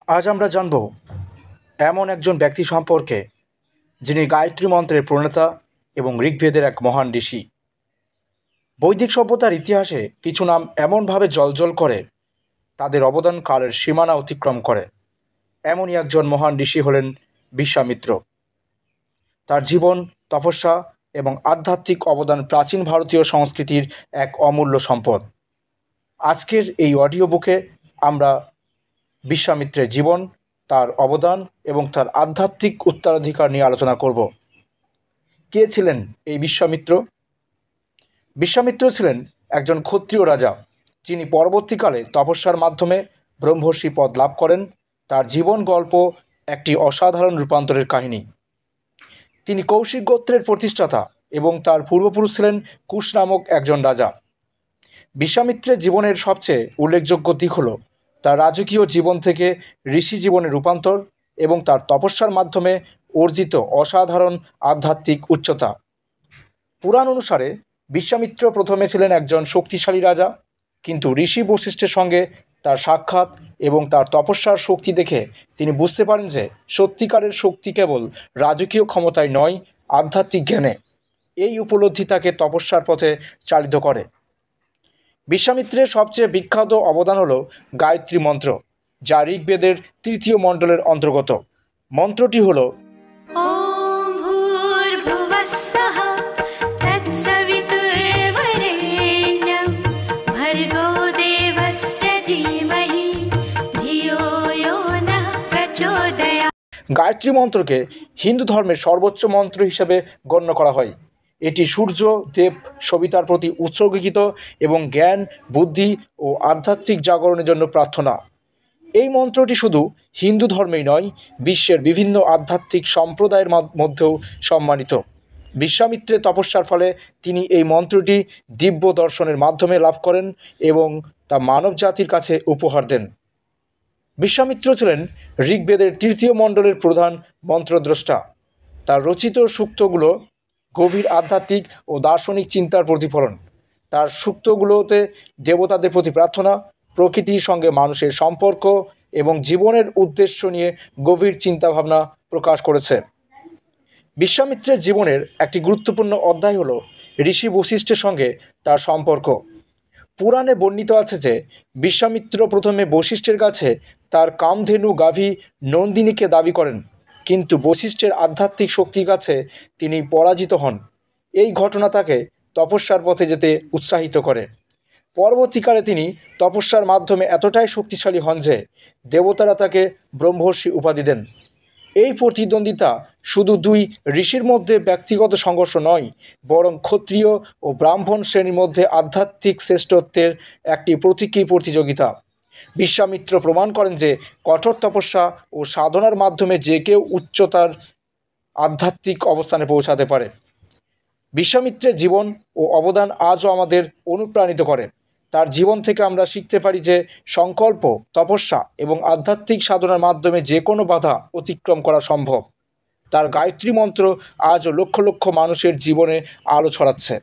আজ আমরা জানব এমন একজন ব্যক্তি সম্পর্কে যিনি গায়ত্রী মন্ত্রের প্রণেতা এবং ঋগ্বেদের এক মহান ঋষি। বৈদিক সভ্যতার ইতিহাসে কিছু নাম এমনভাবে জ্বলজ্বল করে, তাদের অবদান কালের সীমানা অতিক্রম করে। এমনই একজন মহান ঋষি হলেন বিশ্বামিত্র। তার জীবন, তপস্যা এবং আধ্যাত্মিক অবদান প্রাচীন ভারতীয় সংস্কৃতির এক অমূল্য সম্পদ। আজকের এই অডিও বুকে আমরা বিশ্বামিত্রের জীবন, তার অবদান এবং তার আধ্যাত্মিক উত্তরাধিকার নিয়ে আলোচনা করব। কে ছিলেন এই বিশ্বামিত্র? বিশ্বামিত্র ছিলেন একজন ক্ষত্রিয় রাজা, যিনি পরবর্তীকালে তপস্যার মাধ্যমে ব্রহ্মর্ষি পদ লাভ করেন। তার জীবন গল্প একটি অসাধারণ রূপান্তরের কাহিনী। তিনি কৌশিক গোত্রের প্রতিষ্ঠাতা এবং তার পূর্বপুরুষ ছিলেন কুশ নামক একজন রাজা। বিশ্বামিত্রের জীবনের সবচেয়ে উল্লেখযোগ্য দিক হল তার রাজকীয় জীবন থেকে ঋষি জীবনে রূপান্তর এবং তার তপস্যার মাধ্যমে অর্জিত অসাধারণ আধ্যাত্মিক উচ্চতা। পুরাণ অনুসারে বিশ্বামিত্র প্রথমে ছিলেন একজন শক্তিশালী রাজা, কিন্তু ঋষি বশিষ্ঠের সঙ্গে তার সাক্ষাৎ এবং তার তপস্যার শক্তি দেখে তিনি বুঝতে পারেন যে সত্যিকারের শক্তি কেবল রাজকীয় ক্ষমতায় নয়, আধ্যাত্মিক জ্ঞানে। এই উপলব্ধি তাকে তপস্যার পথে চালিত করে। বিশ্বামিত্রের সবচেয়ে বিখ্যাত অবদান হল গায়ত্রী মন্ত্র, যা ঋগ্বেদের তৃতীয় মণ্ডলের অন্তর্গত। মন্ত্রটি হল ওম ভূর্ভুবস্সুঃ তৎসবিতুর্বরেণ্যং ভর্গো দেবস্য ধীমহি ধিয়ো ইয়ো নঃ প্রচোদয়াৎ। গায়ত্রী মন্ত্রকে হিন্দু ধর্মের সর্বোচ্চ মন্ত্র হিসেবে গণ্য করা হয়। এটি সূর্য দেব সবিতার প্রতি উৎসর্গীকৃত এবং জ্ঞান, বুদ্ধি ও আধ্যাত্মিক জাগরণের জন্য প্রার্থনা। এই মন্ত্রটি শুধু হিন্দু ধর্মেই নয়, বিশ্বের বিভিন্ন আধ্যাত্মিক সম্প্রদায়ের মধ্যেও সম্মানিত। বিশ্বামিত্রের তপস্যার ফলে তিনি এই মন্ত্রটি দিব্য দর্শনের মাধ্যমে লাভ করেন এবং তা মানব জাতির কাছে উপহার দেন। বিশ্বামিত্র ছিলেন ঋগ্বেদের তৃতীয় মণ্ডলের প্রধান মন্ত্রদ্রষ্টা। তার রচিত সূক্তগুলো গভীর আধ্যাত্মিক ও দার্শনিক চিন্তার প্রতিফলন। তার সূক্তগুলোতে দেবতাদের প্রতি প্রার্থনা, প্রকৃতির সঙ্গে মানুষের সম্পর্ক এবং জীবনের উদ্দেশ্য নিয়ে গভীর চিন্তাভাবনা প্রকাশ করেছে। বিশ্বামিত্রের জীবনের একটি গুরুত্বপূর্ণ অধ্যায় হল ঋষি বশিষ্ঠের সঙ্গে তার সম্পর্ক। পুরাণে বর্ণিত আছে যে বিশ্বামিত্র প্রথমে বশিষ্ঠের কাছে তার কামধেনু গাভী নন্দিনীকে দাবি করেন, কিন্তু বশিষ্ঠের আধ্যাত্মিক শক্তির কাছে তিনি পরাজিত হন। এই ঘটনা তাকে তপস্যার পথে যেতে উৎসাহিত করে। পরবর্তীকালে তিনি তপস্যার মাধ্যমে এতটাই শক্তিশালী হন যে দেবতারা তাকে ব্রহ্মর্ষি উপাধি দেন। এই প্রতিদ্বন্দ্বিতা শুধু দুই ঋষির মধ্যে ব্যক্তিগত সংঘর্ষ নয়, বরং ক্ষত্রিয় ও ব্রাহ্মণ শ্রেণীর মধ্যে আধ্যাত্মিক শ্রেষ্ঠত্বের একটি প্রতীকী প্রতিযোগিতা। বিশ্বামিত্র প্রমাণ করেন যে কঠোর তপস্যা ও সাধনার মাধ্যমে যে কেউ উচ্চতার আধ্যাত্মিক অবস্থানে পৌঁছাতে পারে। বিশ্বামিত্রের জীবন ও অবদান আজও আমাদের অনুপ্রাণিত করে। তার জীবন থেকে আমরা শিখতে পারি যে সংকল্প, তপস্যা এবং আধ্যাত্মিক সাধনার মাধ্যমে যে কোনো বাধা অতিক্রম করা সম্ভব। তার গায়ত্রী মন্ত্র আজও লক্ষ লক্ষ মানুষের জীবনে আলো ছড়াচ্ছে।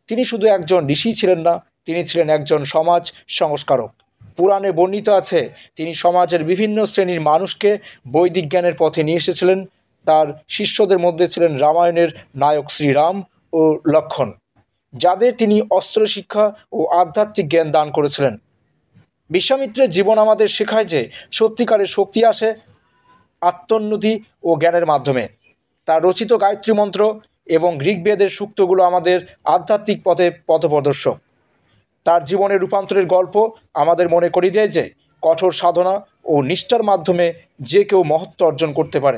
তিনি শুধু একজন ঋষি ছিলেন না, তিনি ছিলেন একজন সমাজ সংস্কারক। পুরাণে বর্ণিত আছে তিনি সমাজের বিভিন্ন শ্রেণীর মানুষকে বৈদিক জ্ঞানের পথে নিয়ে এসেছিলেন। তার শিষ্যদের মধ্যে ছিলেন রামায়ণের নায়ক শ্রীরাম ও লক্ষ্মণ, যাদের তিনি অস্ত্র শিক্ষা ও আধ্যাত্মিক জ্ঞান দান করেছিলেন। বিশ্বামিত্রের জীবন আমাদের শেখায় যে সত্যিকারের শক্তি আসে আত্মোন্নতি ও জ্ঞানের মাধ্যমে। তার রচিত গায়ত্রী মন্ত্র এবং ঋগ্বেদের সূক্তগুলো আমাদের আধ্যাত্মিক পথে পথপ্রদর্শক। তার জীবনের রূপান্তরের গল্প আমাদের মনে করিয়ে দেয় যে কঠোর সাধনা ও নিষ্ঠার মাধ্যমে যে কেউ মহত্ত্ব অর্জন করতে পারে।